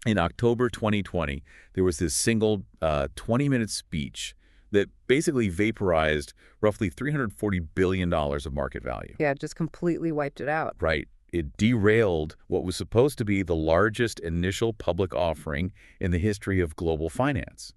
In October 2020, there was this single 20-minute speech that basically vaporized roughly $340 billion of market value. Yeah, just completely wiped it out. Right. It derailed what was supposed to be the largest initial public offering in the history of global finance.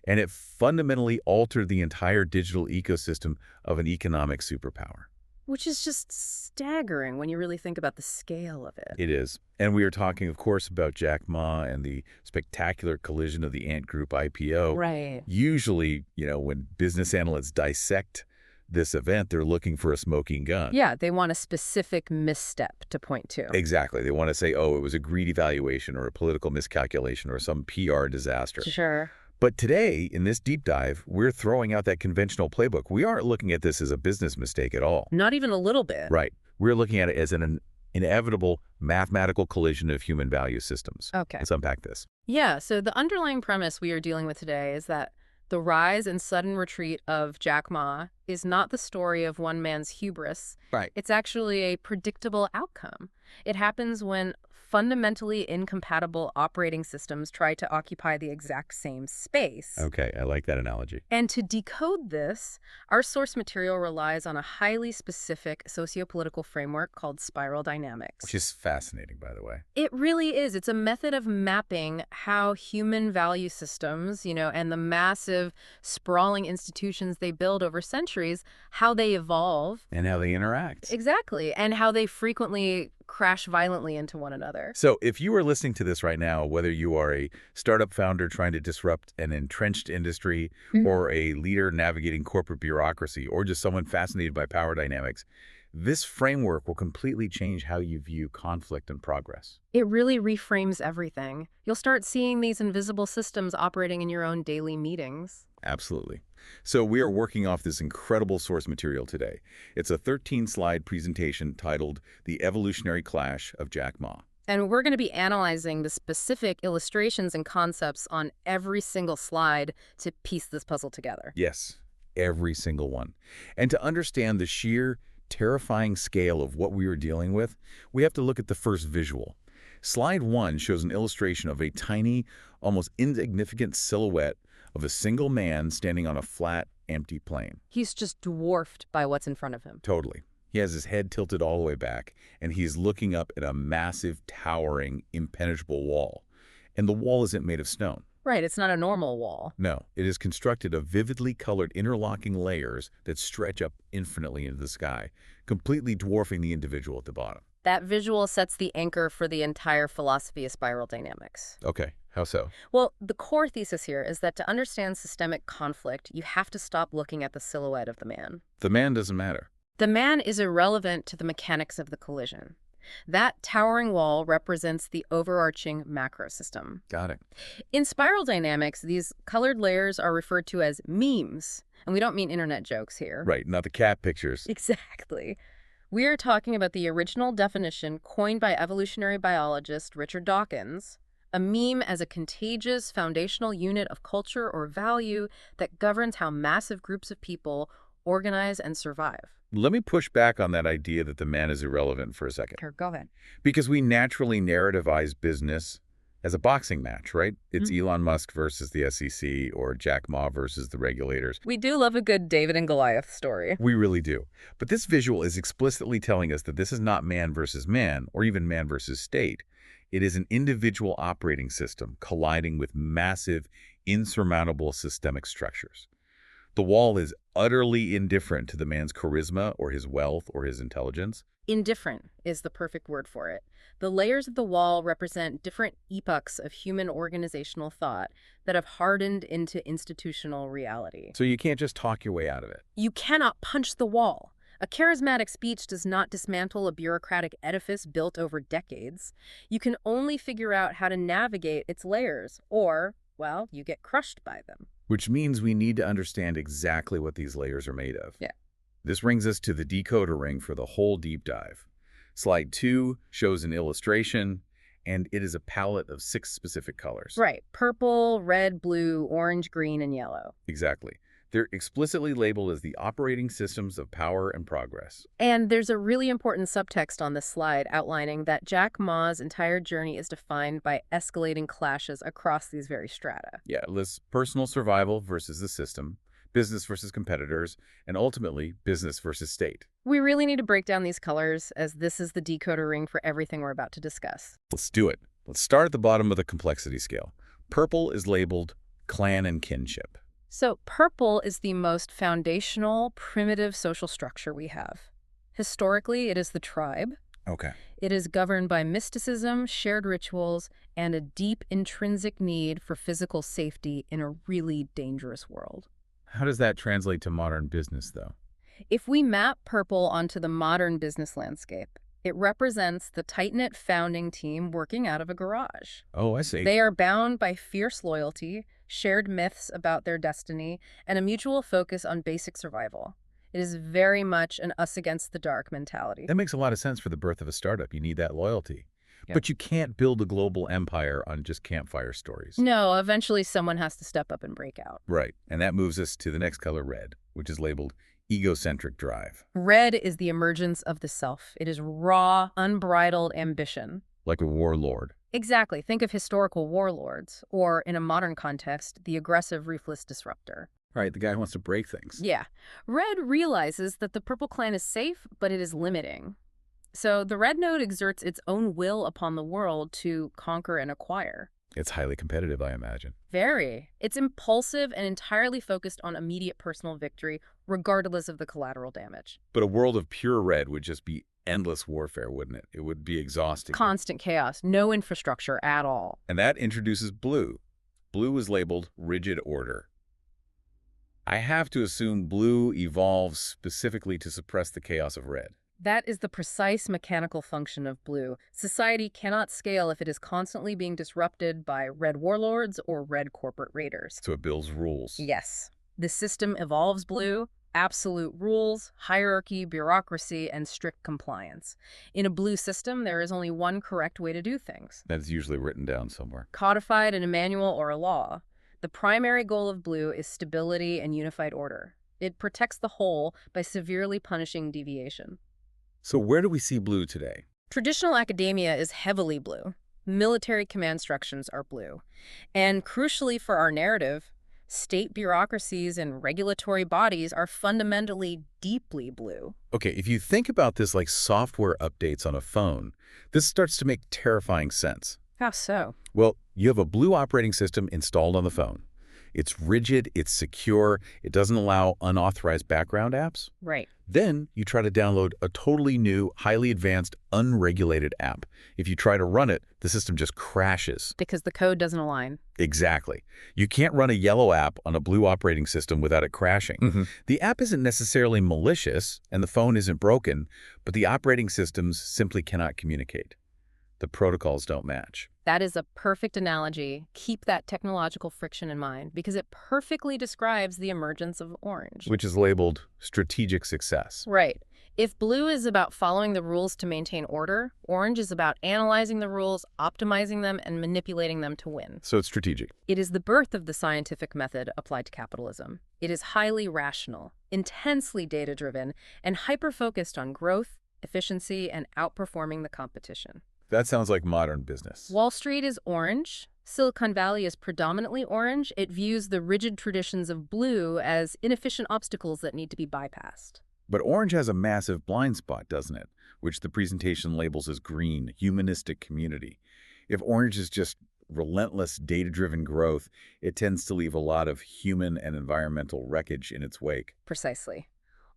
And it fundamentally altered the entire digital ecosystem of an economic superpower. Which is just staggering when you really think about the scale of it. It is. And we are talking, of course, about Jack Ma and the spectacular collision of the Ant Group IPO. Right. Usually, when business analysts dissect this event, they're looking for a smoking gun. Yeah, they want a specific misstep to point to. Exactly. They want to say, oh, it was a greedy valuation or a political miscalculation or some PR disaster. Sure. But today, in this deep dive, we're throwing out that conventional playbook. We aren't looking at this as a business mistake at all. Not even a little bit. Right. We're looking at it as an inevitable mathematical collision of human value systems. Okay. Let's unpack this. Yeah, so the underlying premise we are dealing with today is that the rise and sudden retreat of Jack Ma is not the story of one man's hubris. Right. It's actually a predictable outcome. It happens when fundamentally incompatible operating systems try to occupy the exact same space. Okay, I like that analogy. And to decode this, our source material relies on a highly specific sociopolitical framework called spiral dynamics. Which is fascinating, by the way. It really is. It's a method of mapping how human value systems, and the massive, sprawling institutions they build over centuries, how they evolve. And how they interact. Exactly. And how they frequently crash violently into one another. So if you are listening to this right now, whether you are a startup founder trying to disrupt an entrenched industry, or a leader navigating corporate bureaucracy, or just someone fascinated by power dynamics, this framework will completely change how you view conflict and progress. It really reframes everything. You'll start seeing these invisible systems operating in your own daily meetings. Absolutely. So we are working off this incredible source material today. It's a 13-slide presentation titled The Evolutionary Clash of Jack Ma. And we're going to be analyzing the specific illustrations and concepts on every single slide to piece this puzzle together. Yes, every single one. And to understand the sheer, terrifying scale of what we are dealing with, we have to look at the first visual. Slide 1 shows an illustration of a tiny, almost insignificant silhouette of a single man standing on a flat, empty plain. He's just dwarfed by what's in front of him. Totally. He has his head tilted all the way back, and he's looking up at a massive, towering, impenetrable wall. And the wall isn't made of stone. Right, it's not a normal wall. No, it is constructed of vividly colored interlocking layers that stretch up infinitely into the sky, completely dwarfing the individual at the bottom. That visual sets the anchor for the entire philosophy of spiral dynamics. Okay, how so? Well, the core thesis here is that to understand systemic conflict, you have to stop looking at the silhouette of the man. The man doesn't matter. The man is irrelevant to the mechanics of the collision. That towering wall represents the overarching macro system. Got it. In spiral dynamics, these colored layers are referred to as memes. And we don't mean internet jokes here. Right, not the cat pictures. Exactly. We are talking about the original definition coined by evolutionary biologist Richard Dawkins, a meme as a contagious foundational unit of culture or value that governs how massive groups of people organize and survive. Let me push back on that idea that the man is irrelevant for a second. Sure, go ahead. Because we naturally narrativize business as a boxing match, right? It's Elon Musk versus the SEC or Jack Ma versus the regulators. We do love a good David and Goliath story. We really do. But this visual is explicitly telling us that this is not man versus man or even man versus state. It is an individual operating system colliding with massive, insurmountable systemic structures. The wall is utterly indifferent to the man's charisma or his wealth or his intelligence. Indifferent is the perfect word for it. The layers of the wall represent different epochs of human organizational thought that have hardened into institutional reality. So you can't just talk your way out of it. You cannot punch the wall. A charismatic speech does not dismantle a bureaucratic edifice built over decades. You can only figure out how to navigate its layers, or, well, you get crushed by them. Which means we need to understand exactly what these layers are made of. Yeah. This brings us to the decoder ring for the whole deep dive. Slide 2 shows an illustration, and it is a palette of 6 specific colors. Right. Purple, red, blue, orange, green, and yellow. Exactly. They're explicitly labeled as the operating systems of power and progress. And there's a really important subtext on this slide outlining that Jack Ma's entire journey is defined by escalating clashes across these very strata. Yeah, it lists personal survival versus the system, business versus competitors, and ultimately business versus state. We really need to break down these colors, as this is the decoder ring for everything we're about to discuss. Let's do it. Let's start at the bottom of the complexity scale. Purple is labeled clan and kinship. So purple is the most foundational, primitive social structure we have. Historically, it is the tribe. Okay. It is governed by mysticism, shared rituals, and a deep intrinsic need for physical safety in a really dangerous world. How does that translate to modern business, though? If we map purple onto the modern business landscape, it represents the tight-knit founding team working out of a garage. Oh, I see. They are bound by fierce loyalty, shared myths about their destiny, and a mutual focus on basic survival. It is very much an us against the dark mentality. That makes a lot of sense for the birth of a startup. You need that loyalty. Yep. But you can't build a global empire on just campfire stories. No, eventually someone has to step up and break out. Right. And that moves us to the next color, red, which is labeled egocentric drive. Red is the emergence of the self. It is raw, unbridled ambition. Like a warlord. Exactly. Think of historical warlords, or in a modern context, the aggressive, ruthless disruptor. Right, the guy who wants to break things. Yeah. Red realizes that the purple clan is safe, but it is limiting. So the red node exerts its own will upon the world to conquer and acquire. It's highly competitive, I imagine. Very. It's impulsive and entirely focused on immediate personal victory, regardless of the collateral damage. But a world of pure red would just be endless warfare, wouldn't it? It would be exhausting. Constant chaos, no infrastructure at all. And that introduces blue. Blue is labeled rigid order. I have to assume blue evolves specifically to suppress the chaos of red. That is the precise mechanical function of blue. Society cannot scale if it is constantly being disrupted by red warlords or red corporate raiders. So it builds rules. Yes. The system evolves blue, absolute rules, hierarchy, bureaucracy, and strict compliance. In a blue system, there is only one correct way to do things. That is usually written down somewhere. Codified in a manual or a law. The primary goal of blue is stability and unified order. It protects the whole by severely punishing deviation. So where do we see blue today? Traditional academia is heavily blue. Military command structures are blue. And crucially for our narrative, state bureaucracies and regulatory bodies are fundamentally deeply blue. Okay, if you think about this like software updates on a phone, this starts to make terrifying sense. How so? Well, you have a blue operating system installed on the phone. It's rigid, it's secure, it doesn't allow unauthorized background apps. Right. Then you try to download a totally new, highly advanced, unregulated app. If you try to run it, the system just crashes. Because the code doesn't align. Exactly. You can't run a yellow app on a blue operating system without it crashing. The app isn't necessarily malicious, and the phone isn't broken, but the operating systems simply cannot communicate. The protocols don't match. That is a perfect analogy. Keep that technological friction in mind, because it perfectly describes the emergence of orange. Which is labeled strategic success. Right. If blue is about following the rules to maintain order, orange is about analyzing the rules, optimizing them, and manipulating them to win. So it's strategic. It is the birth of the scientific method applied to capitalism. It is highly rational, intensely data-driven, and hyper-focused on growth, efficiency, and outperforming the competition. That sounds like modern business. Wall Street is orange. Silicon Valley is predominantly orange. It views the rigid traditions of blue as inefficient obstacles that need to be bypassed. But orange has a massive blind spot, doesn't it? Which the presentation labels as green, humanistic community. If orange is just relentless data-driven growth, it tends to leave a lot of human and environmental wreckage in its wake. Precisely.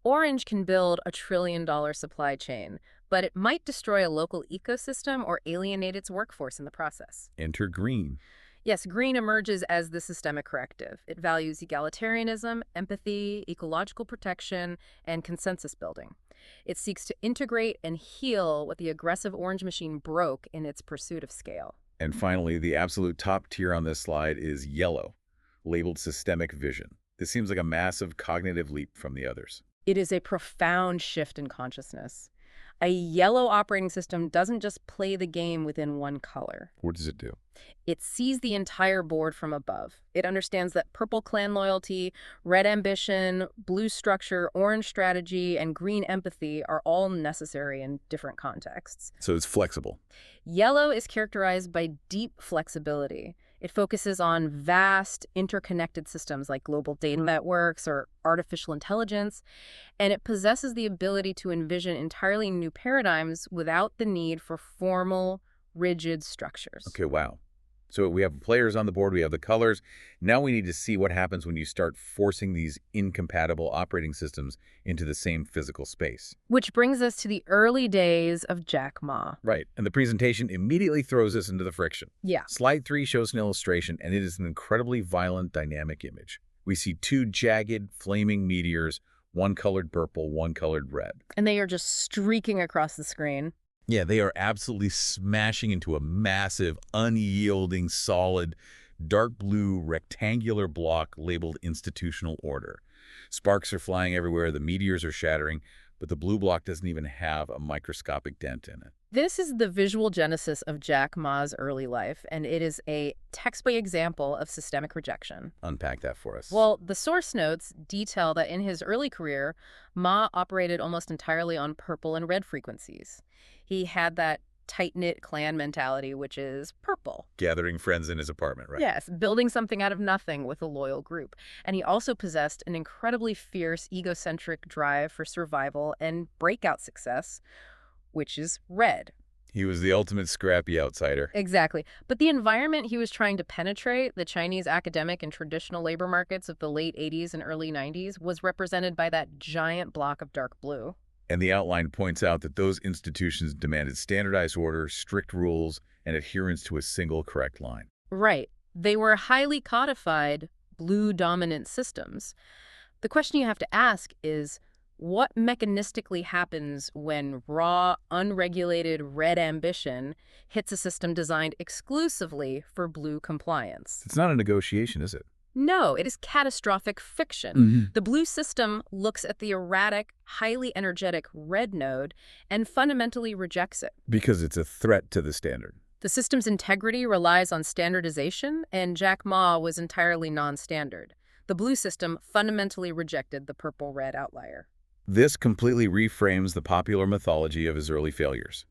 Orange can build a trillion-dollar supply chain, but it might destroy a local ecosystem or alienate its workforce in the process. Enter green. Yes, green emerges as the systemic corrective. It values egalitarianism, empathy, ecological protection, and consensus building. It seeks to integrate and heal what the aggressive orange machine broke in its pursuit of scale. And finally, the absolute top tier on this slide is yellow, labeled systemic vision. This seems like a massive cognitive leap from the others. It is a profound shift in consciousness. A yellow operating system doesn't just play the game within one color. What does it do? It sees the entire board from above. It understands that purple clan loyalty, red ambition, blue structure, orange strategy, and green empathy are all necessary in different contexts. So it's flexible. Yellow is characterized by deep flexibility. It focuses on vast, interconnected systems like global data networks or artificial intelligence, and it possesses the ability to envision entirely new paradigms without the need for formal, rigid structures. Okay, wow. So we have players on the board, we have the colors. Now we need to see what happens when you start forcing these incompatible operating systems into the same physical space. Which brings us to the early days of Jack Ma. Right, and the presentation immediately throws us into the friction. Yeah. Slide 3 shows an illustration, and it is an incredibly violent, dynamic image. We see two jagged, flaming meteors, one colored purple, one colored red. And they are just streaking across the screen. Yeah, they are absolutely smashing into a massive, unyielding, solid, dark blue rectangular block labeled institutional order. Sparks are flying everywhere, the meteors are shattering, but the blue block doesn't even have a microscopic dent in it. This is the visual genesis of Jack Ma's early life, and it is a textbook example of systemic rejection. Unpack that for us. Well, the source notes detail that in his early career, Ma operated almost entirely on purple and red frequencies. He had that tight-knit clan mentality, which is purple. Gathering friends in his apartment, right? Yes, building something out of nothing with a loyal group. And he also possessed an incredibly fierce, egocentric drive for survival and breakout success, which is red. He was the ultimate scrappy outsider. Exactly. But the environment he was trying to penetrate, the Chinese academic and traditional labor markets of the late 80s and early 90s, was represented by that giant block of dark blue. And the outline points out that those institutions demanded standardized order, strict rules, and adherence to a single correct line. Right. They were highly codified, blue-dominant systems. The question you have to ask is, what mechanistically happens when raw, unregulated red ambition hits a system designed exclusively for blue compliance? It's not a negotiation, is it? No, it is catastrophic fiction. The blue system looks at the erratic, highly energetic red node and fundamentally rejects it. Because it's a threat to the standard. The system's integrity relies on standardization, and Jack Ma was entirely non-standard. The blue system fundamentally rejected the purple-red outlier. This completely reframes the popular mythology of his early failures.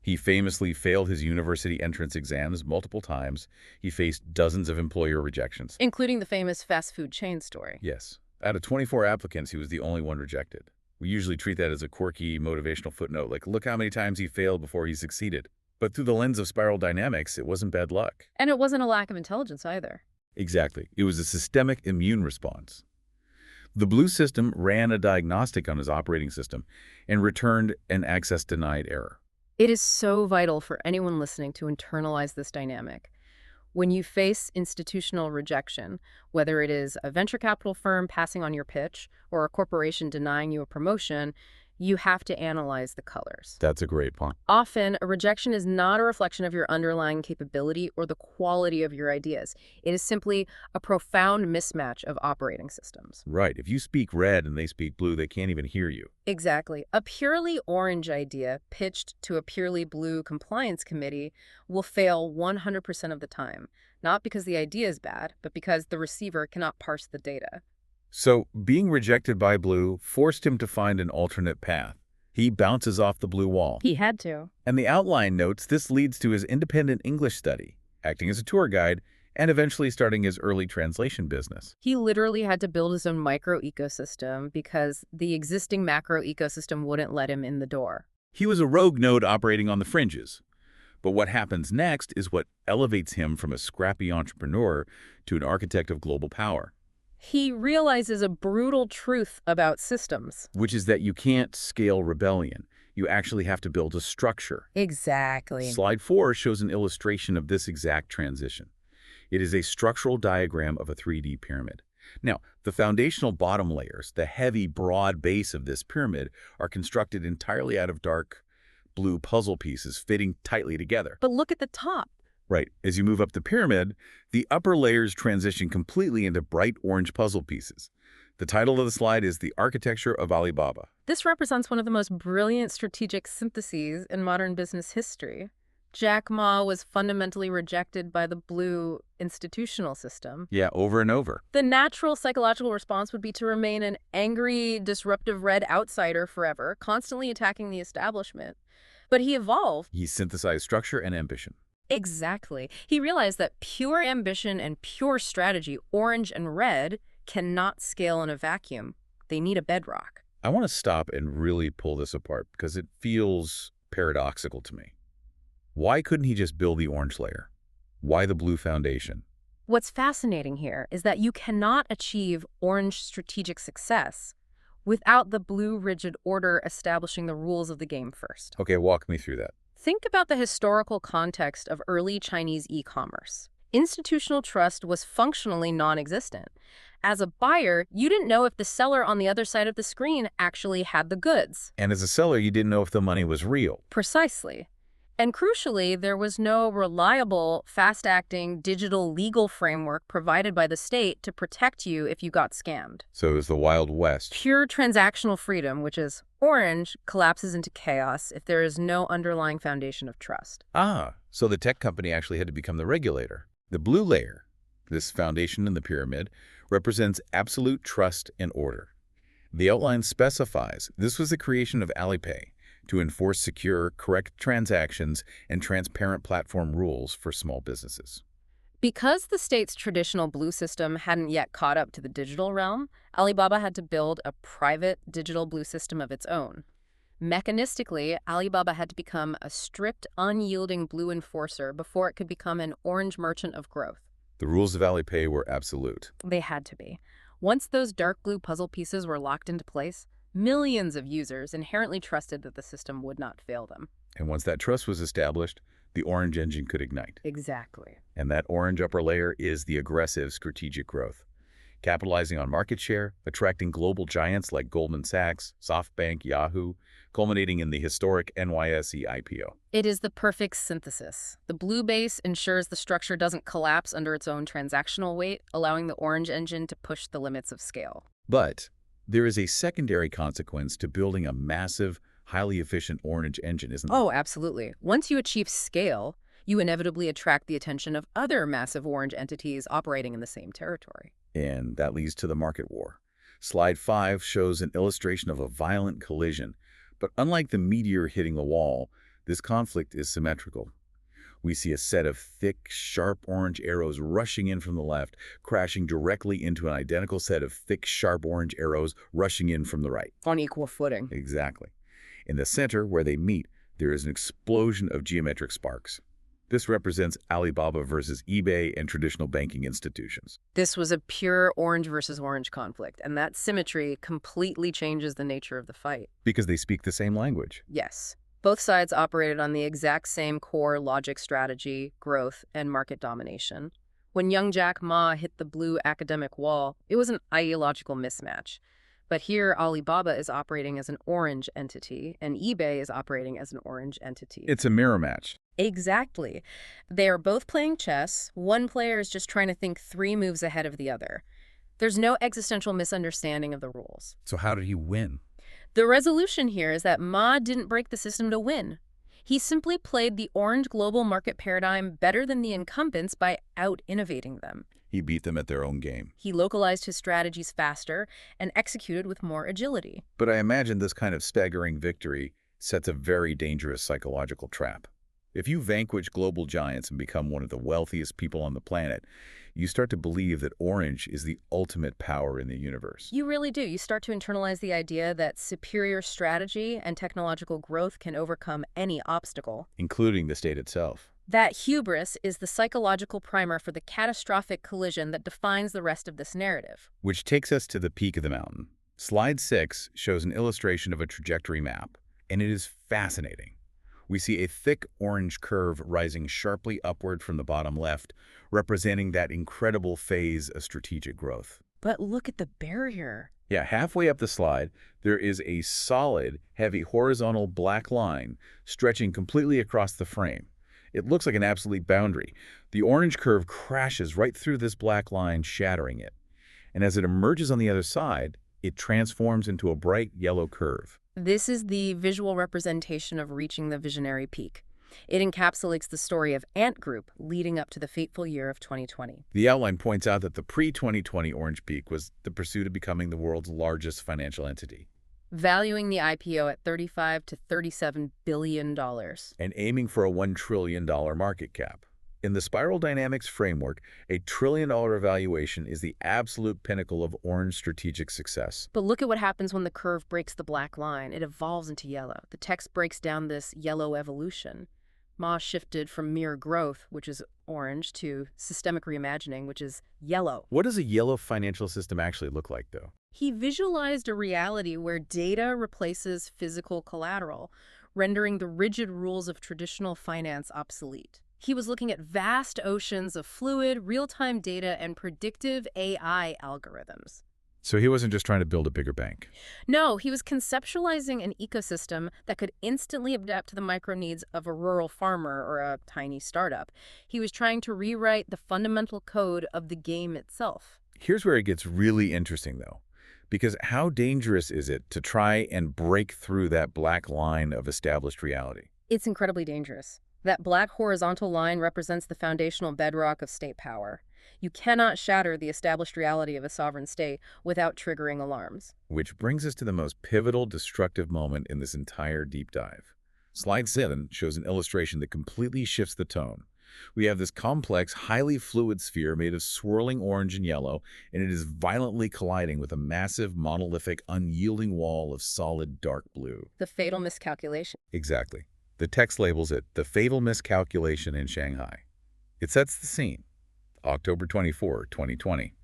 He famously failed his university entrance exams multiple times. He faced dozens of employer rejections. Including the famous fast food chain story. Yes. Out of 24 applicants, he was the only one rejected. We usually treat that as a quirky motivational footnote, like look how many times he failed before he succeeded. But through the lens of spiral dynamics, it wasn't bad luck. And it wasn't a lack of intelligence either. Exactly. It was a systemic immune response. The blue system ran a diagnostic on his operating system and returned an access denied error. It is so vital for anyone listening to internalize this dynamic. When you face institutional rejection, whether it is a venture capital firm passing on your pitch or a corporation denying you a promotion, you have to analyze the colors. That's a great point. Often, a rejection is not a reflection of your underlying capability or the quality of your ideas. It is simply a profound mismatch of operating systems. Right. If you speak red and they speak blue, they can't even hear you. Exactly. A purely orange idea pitched to a purely blue compliance committee will fail 100% of the time, not because the idea is bad, but because the receiver cannot parse the data. So, being rejected by blue forced him to find an alternate path. He bounces off the blue wall. He had to. And the outline notes this leads to his independent English study, acting as a tour guide, and eventually starting his early translation business. He literally had to build his own micro-ecosystem because the existing macro-ecosystem wouldn't let him in the door. He was a rogue node operating on the fringes. But what happens next is what elevates him from a scrappy entrepreneur to an architect of global power. He realizes a brutal truth about systems. Which is that you can't scale rebellion. You actually have to build a structure. Exactly. Slide 4 shows an illustration of this exact transition. It is a structural diagram of a 3D pyramid. Now, the foundational bottom layers, the heavy, broad base of this pyramid, are constructed entirely out of dark blue puzzle pieces fitting tightly together. But look at the top. Right. As you move up the pyramid, the upper layers transition completely into bright orange puzzle pieces. The title of the slide is The Architecture of Alibaba. This represents one of the most brilliant strategic syntheses in modern business history. Jack Ma was fundamentally rejected by the blue institutional system. Yeah, over and over. The natural psychological response would be to remain an angry, disruptive red outsider forever, constantly attacking the establishment. But he evolved. He synthesized structure and ambition. Exactly. He realized that pure ambition and pure strategy, orange and red, cannot scale in a vacuum. They need a bedrock. I want to stop and really pull this apart because it feels paradoxical to me. Why couldn't he just build the orange layer? Why the blue foundation? What's fascinating here is that you cannot achieve orange strategic success without the blue rigid order establishing the rules of the game first. Okay, walk me through that. Think about the historical context of early Chinese e-commerce. Institutional trust was functionally non-existent. As a buyer, you didn't know if the seller on the other side of the screen actually had the goods. And as a seller, you didn't know if the money was real. Precisely. And crucially, there was no reliable, fast-acting, digital legal framework provided by the state to protect you if you got scammed. So it was the Wild West. Pure transactional freedom, which is orange, collapses into chaos if there is no underlying foundation of trust. So the tech company actually had to become the regulator. The blue layer, this foundation in the pyramid, represents absolute trust and order. The outline specifies this was the creation of Alipay to enforce secure, correct transactions and transparent platform rules for small businesses. Because the state's traditional blue system hadn't yet caught up to the digital realm, Alibaba had to build a private digital blue system of its own. Mechanistically, Alibaba had to become a strict, unyielding blue enforcer before it could become an orange merchant of growth. The rules of Alipay were absolute. They had to be. Once those dark blue puzzle pieces were locked into place, millions of users inherently trusted that the system would not fail them. And once that trust was established, the orange engine could ignite. Exactly. And that orange upper layer is the aggressive strategic growth, capitalizing on market share, attracting global giants like Goldman Sachs, SoftBank, Yahoo, culminating in the historic NYSE IPO. It is the perfect synthesis. The blue base ensures the structure doesn't collapse under its own transactional weight, allowing the orange engine to push the limits of scale. But there is a secondary consequence to building a massive, highly efficient orange engine, isn't there? Oh, absolutely. Once you achieve scale, you inevitably attract the attention of other massive orange entities operating in the same territory. And that leads to the market war. Slide 5 shows an illustration of a violent collision. But unlike the meteor hitting the wall, this conflict is symmetrical. We see a set of thick, sharp orange arrows rushing in from the left, crashing directly into an identical set of thick, sharp orange arrows rushing in from the right. On equal footing. Exactly. In the center, where they meet, there is an explosion of geometric sparks. This represents Alibaba versus eBay and traditional banking institutions. This was a pure orange versus orange conflict, and that symmetry completely changes the nature of the fight. Because they speak the same language. Yes. Both sides operated on the exact same core logic strategy, growth, and market domination. When young Jack Ma hit the blue academic wall, it was an ideological mismatch. But here, Alibaba is operating as an orange entity, and eBay is operating as an orange entity. It's a mirror match. Exactly. They are both playing chess. One player is just trying to think 3 moves ahead of the other. There's no existential misunderstanding of the rules. So how did he win? The resolution here is that Ma didn't break the system to win. He simply played the orange global market paradigm better than the incumbents by out-innovating them. He beat them at their own game. He localized his strategies faster and executed with more agility. But I imagine this kind of staggering victory sets a very dangerous psychological trap. If you vanquish global giants and become one of the wealthiest people on the planet, you start to believe that orange is the ultimate power in the universe. You really do. You start to internalize the idea that superior strategy and technological growth can overcome any obstacle. Including the state itself. That hubris is the psychological primer for the catastrophic collision that defines the rest of this narrative. Which takes us to the peak of the mountain. Slide 6 shows an illustration of a trajectory map, and it is fascinating. We see a thick orange curve rising sharply upward from the bottom left, representing that incredible phase of strategic growth. But look at the barrier. Yeah, halfway up the slide, there is a solid, heavy horizontal black line stretching completely across the frame. It looks like an absolute boundary. The orange curve crashes right through this black line, shattering it. And as it emerges on the other side, it transforms into a bright yellow curve. This is the visual representation of reaching the visionary peak. It encapsulates the story of Ant Group leading up to the fateful year of 2020. The outline points out that the pre-2020 orange peak was the pursuit of becoming the world's largest financial entity, Valuing the IPO at $35 to $37 billion. and aiming for a $1 trillion market cap. In the spiral dynamics framework, a trillion-dollar valuation is the absolute pinnacle of orange strategic success. But look at what happens when the curve breaks the black line. It evolves into yellow. The text breaks down this yellow evolution. Ma shifted from mere growth, which is orange, to systemic reimagining, which is yellow. What does a yellow financial system actually look like, though? He visualized a reality where data replaces physical collateral, rendering the rigid rules of traditional finance obsolete. He was looking at vast oceans of fluid, real-time data and predictive AI algorithms. So he wasn't just trying to build a bigger bank. No, he was conceptualizing an ecosystem that could instantly adapt to the micro needs of a rural farmer or a tiny startup. He was trying to rewrite the fundamental code of the game itself. Here's where it gets really interesting, though. Because how dangerous is it to try and break through that black line of established reality? It's incredibly dangerous. That black horizontal line represents the foundational bedrock of state power. You cannot shatter the established reality of a sovereign state without triggering alarms. Which brings us to the most pivotal, destructive moment in this entire deep dive. Slide 7 shows an illustration that completely shifts the tone. We have this complex, highly fluid sphere made of swirling orange and yellow, and it is violently colliding with a massive, monolithic, unyielding wall of solid dark blue. The fatal miscalculation. Exactly. The text labels it the fatal miscalculation in Shanghai. It sets the scene. October 24, 2020.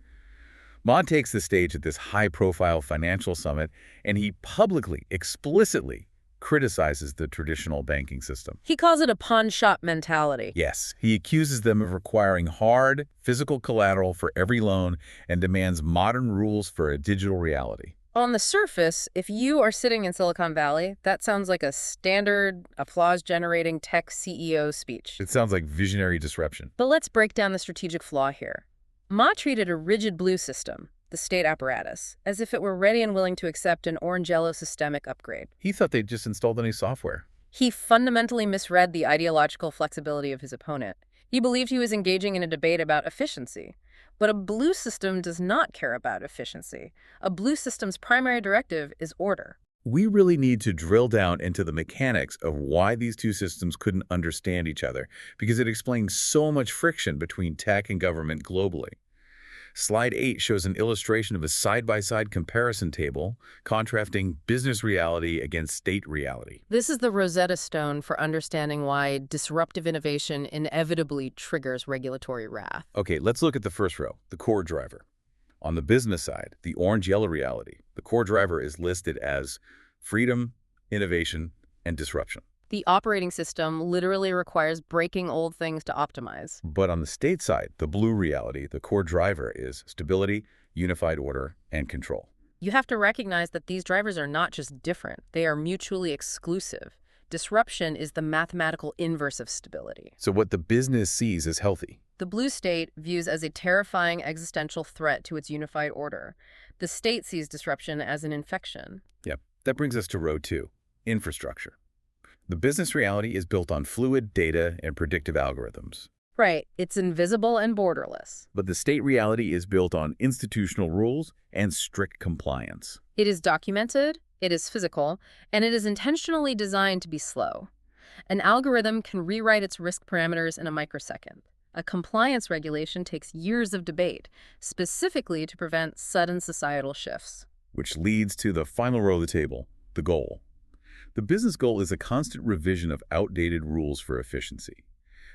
Ma takes the stage at this high-profile financial summit, and he publicly, explicitly criticizes the traditional banking system. He calls it a pawn shop mentality. Yes, he accuses them of requiring hard, physical collateral for every loan and demands modern rules for a digital reality. On the surface, if you are sitting in Silicon Valley, that sounds like a standard, applause-generating tech CEO speech. It sounds like visionary disruption. But let's break down the strategic flaw here. Ma treated a rigid blue system, the state apparatus, as if it were ready and willing to accept an orange-yellow systemic upgrade. He thought they'd just installed any software. He fundamentally misread the ideological flexibility of his opponent. He believed he was engaging in a debate about efficiency. But a blue system does not care about efficiency. A blue system's primary directive is order. We really need to drill down into the mechanics of why these two systems couldn't understand each other, because it explains so much friction between tech and government globally. Slide 8 shows an illustration of a side-by-side comparison table contrasting business reality against state reality. This is the Rosetta Stone for understanding why disruptive innovation inevitably triggers regulatory wrath. Okay, let's look at the first row, the core driver. On the business side, the orange-yellow reality, the core driver is listed as freedom, innovation, and disruption. The operating system literally requires breaking old things to optimize. But on the state side, the blue reality, the core driver is stability, unified order, and control. You have to recognize that these drivers are not just different, they are mutually exclusive. Disruption is the mathematical inverse of stability. So what the business sees is healthy. The blue state views as a terrifying existential threat to its unified order. The state sees disruption as an infection. Yep. That brings us to row 2, infrastructure. The business reality is built on fluid data and predictive algorithms. Right, it's invisible and borderless. But the state reality is built on institutional rules and strict compliance. It is documented, it is physical, and it is intentionally designed to be slow. An algorithm can rewrite its risk parameters in a microsecond. A compliance regulation takes years of debate, specifically to prevent sudden societal shifts. Which leads to the final row of the table, the goal. The business goal is a constant revision of outdated rules for efficiency.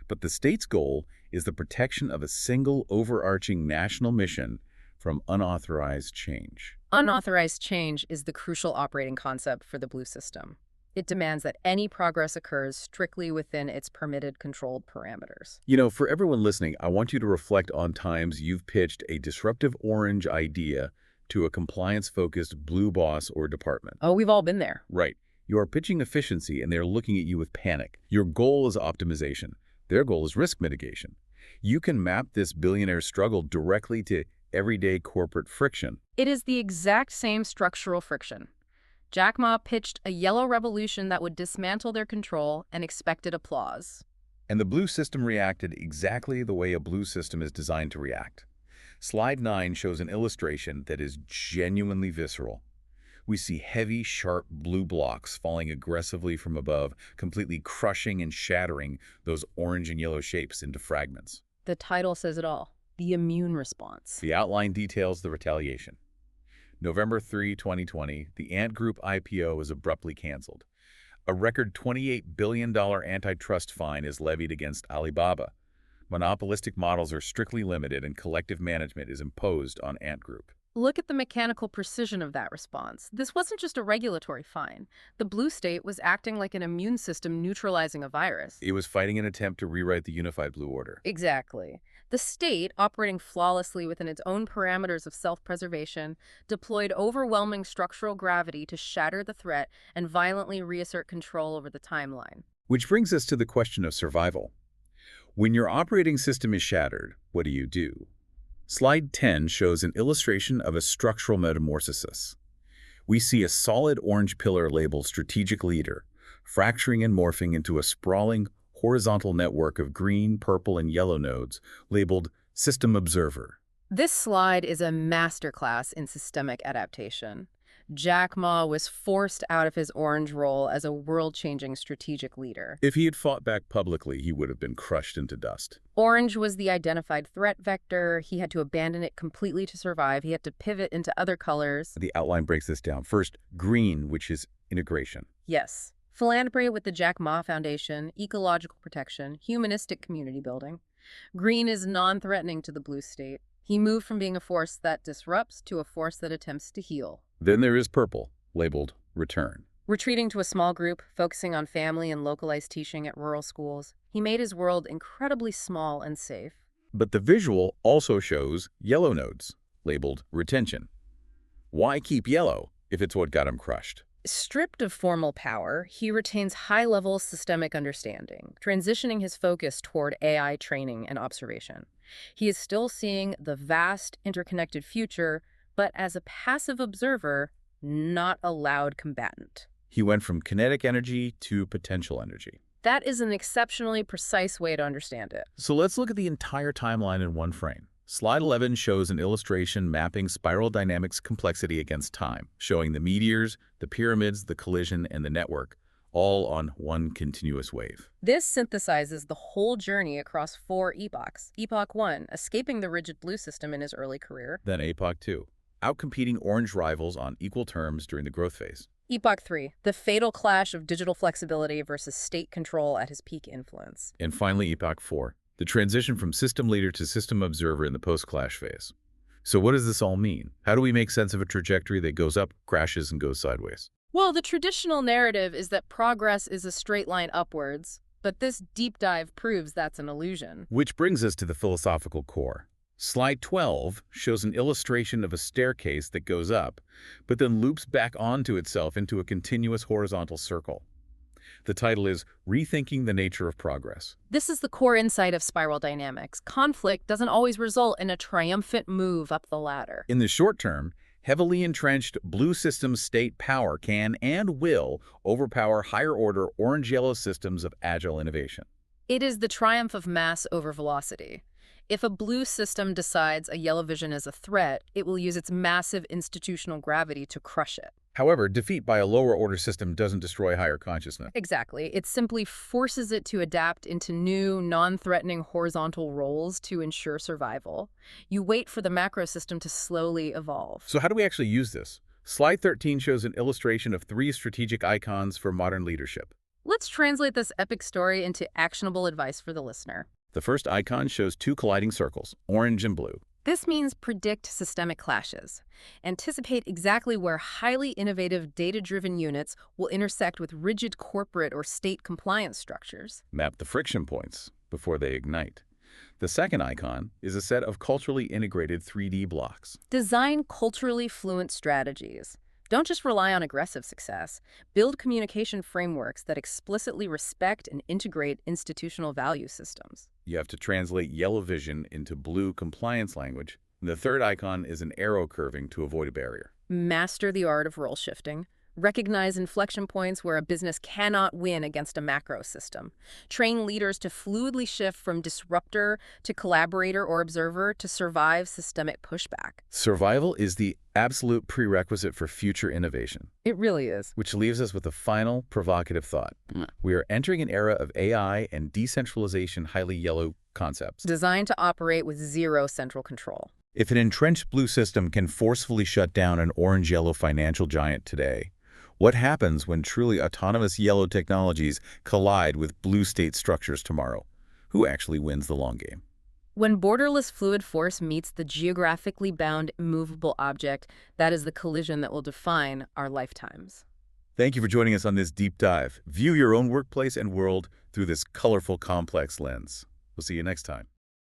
But the state's goal is the protection of a single overarching national mission from unauthorized change. Unauthorized change is the crucial operating concept for the blue system. It demands that any progress occurs strictly within its permitted controlled parameters. You know, for everyone listening, I want you to reflect on times you've pitched a disruptive orange idea to a compliance-focused blue boss or department. Oh, we've all been there. Right. You are pitching efficiency and they're looking at you with panic. Your goal is optimization. Their goal is risk mitigation. You can map this billionaire struggle directly to everyday corporate friction. It is the exact same structural friction. Jack Ma pitched a yellow revolution that would dismantle their control and expected applause. And the blue system reacted exactly the way a blue system is designed to react. Slide 9 shows an illustration that is genuinely visceral. We see heavy, sharp blue blocks falling aggressively from above, completely crushing and shattering those orange and yellow shapes into fragments. The title says it all. The immune response. The outline details the retaliation. November 3, 2020, the Ant Group IPO is abruptly canceled. A record $28 billion antitrust fine is levied against Alibaba. Monopolistic models are strictly limited and collective management is imposed on Ant Group. Look at the mechanical precision of that response. This wasn't just a regulatory fine. The blue state was acting like an immune system neutralizing a virus. It was fighting an attempt to rewrite the unified blue order. Exactly. The state, operating flawlessly within its own parameters of self-preservation, deployed overwhelming structural gravity to shatter the threat and violently reassert control over the timeline. Which brings us to the question of survival. When your operating system is shattered, what do you do? Slide 10 shows an illustration of a structural metamorphosis. We see a solid orange pillar labeled Strategic Leader, fracturing and morphing into a sprawling, horizontal network of green, purple, and yellow nodes labeled System Observer. This slide is a masterclass in systemic adaptation. Jack Ma was forced out of his orange role as a world-changing strategic leader. If he had fought back publicly, he would have been crushed into dust. Orange was the identified threat vector. He had to abandon it completely to survive. He had to pivot into other colors. The outline breaks this down. First, green, which is integration. Yes. Philanthropy with the Jack Ma Foundation, ecological protection, humanistic community building. Green is non-threatening to the blue state. He moved from being a force that disrupts to a force that attempts to heal. Then there is purple, labeled Return. Retreating to a small group, focusing on family and localized teaching at rural schools, he made his world incredibly small and safe. But the visual also shows yellow nodes, labeled Retention. Why keep yellow if it's what got him crushed? Stripped of formal power, he retains high-level systemic understanding, transitioning his focus toward AI training and observation. He is still seeing the vast, interconnected future, but as a passive observer, not a loud combatant. He went from kinetic energy to potential energy. That is an exceptionally precise way to understand it. So let's look at the entire timeline in one frame. Slide 11 shows an illustration mapping spiral dynamics complexity against time, showing the meteors, the pyramids, the collision, and the network, all on one continuous wave. This synthesizes the whole journey across 4 epochs. Epoch 1, escaping the rigid blue system in his early career. Then Epoch 2, outcompeting orange rivals on equal terms during the growth phase. Epoch 3, the fatal clash of digital flexibility versus state control at his peak influence. And finally, Epoch 4, the transition from system leader to system observer in the post-clash phase. So what does this all mean? How do we make sense of a trajectory that goes up, crashes, and goes sideways? Well, the traditional narrative is that progress is a straight line upwards, but this deep dive proves that's an illusion. Which brings us to the philosophical core. Slide 12 shows an illustration of a staircase that goes up, but then loops back onto itself into a continuous horizontal circle. The title is Rethinking the Nature of Progress. This is the core insight of spiral dynamics. Conflict doesn't always result in a triumphant move up the ladder. In the short term, heavily entrenched blue system state power can and will overpower higher-order orange-yellow systems of agile innovation. It is the triumph of mass over velocity. If a blue system decides a yellow vision is a threat, it will use its massive institutional gravity to crush it. However, defeat by a lower-order system doesn't destroy higher consciousness. Exactly. It simply forces it to adapt into new, non-threatening horizontal roles to ensure survival. You wait for the macro system to slowly evolve. So how do we actually use this? Slide 13 shows an illustration of 3 strategic icons for modern leadership. Let's translate this epic story into actionable advice for the listener. The first icon shows 2 colliding circles, orange and blue. This means predict systemic clashes. Anticipate exactly where highly innovative data-driven units will intersect with rigid corporate or state compliance structures. Map the friction points before they ignite. The second icon is a set of culturally integrated 3D blocks. Design culturally fluent strategies. Don't just rely on aggressive success. Build communication frameworks that explicitly respect and integrate institutional value systems. You have to translate yellow vision into blue compliance language. And the third icon is an arrow curving to avoid a barrier. Master the art of role shifting. Recognize inflection points where a business cannot win against a macro system. Train leaders to fluidly shift from disruptor to collaborator or observer to survive systemic pushback. Survival is the absolute prerequisite for future innovation, It really is. which leaves us with a final provocative thought. We are entering an era of AI and decentralization, highly yellow concepts. Designed to operate with zero central control. If an entrenched blue system can forcefully shut down an orange-yellow financial giant today, what happens when truly autonomous yellow technologies collide with blue state structures tomorrow? Who actually wins the long game? When borderless fluid force meets the geographically bound immovable object, that is the collision that will define our lifetimes. Thank you for joining us on this deep dive. View your own workplace and world through this colorful, complex lens. We'll see you next time.